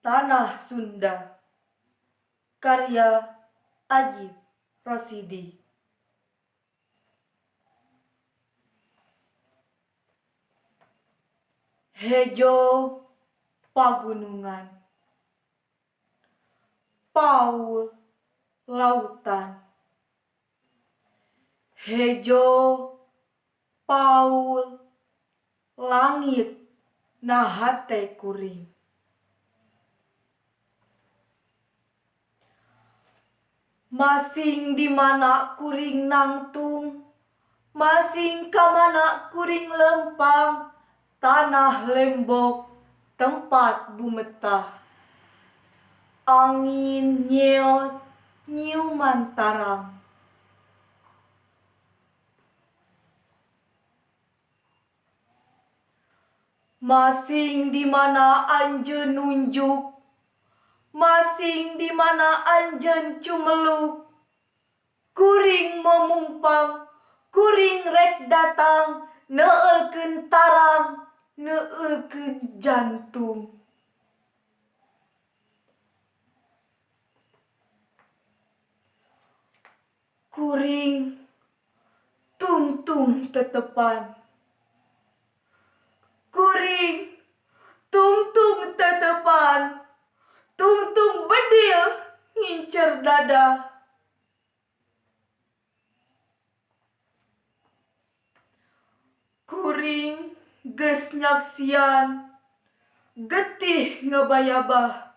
Tanah Sunda. Karya Ajib Rosidi. Hejo pagunungan, Paul lautan. Hejo Paul langit nahate kuring. Masing di mana kuring nangtung, masing kamana kuring lempang, tanah lembok tempat bumetah. Angin nyeot nyiuman tarang. Masing di mana anjeun nunjuk, masing di mana anjeun cumeluk, kuring memumpang, kuring rek datang, neulkeun tarang, neulkeun jantung. Kuring tungtung tetepan, kuring tungtung tetepan, tungtung bedil ngincer dada. Kuring geus nyaksian, getih ngabayabah,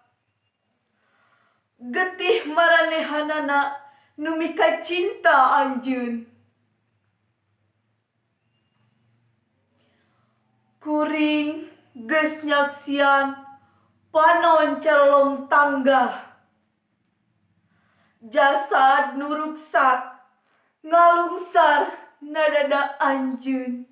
getih maranehanana nu mika cinta anjeun. Kuring geus nyaksian panon calong tangga, jasad nu ruksak ngalungsar nadada anjeun.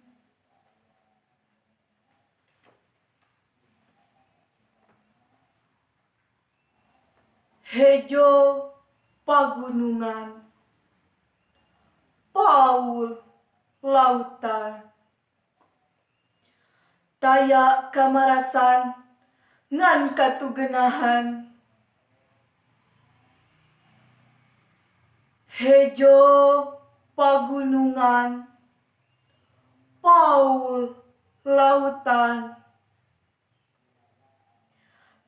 Hejo pagunungan, Paul lautan. Taya kamarasan ngan katugenahan. Hejo pagunungan, Paul lautan.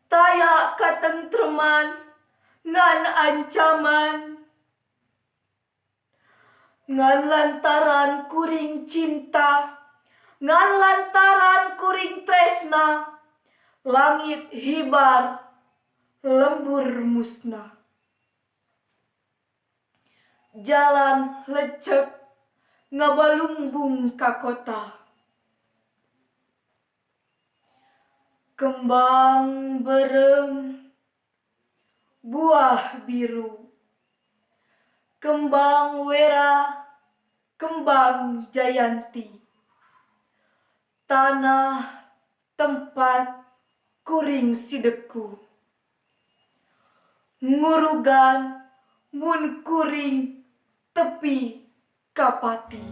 Taya katentreman ngan ancaman, ngan lantaran kuring cinta, ngan lantaran kuring tresna, langit hibar, lembur musnah. Jalan lecek ngabalumbung ka kota. Kembang berem, buah biru. Kembang wera, kembang jayanti. Tanah tempat kuring sideku. Ngurugan mun kuring tepi kapati.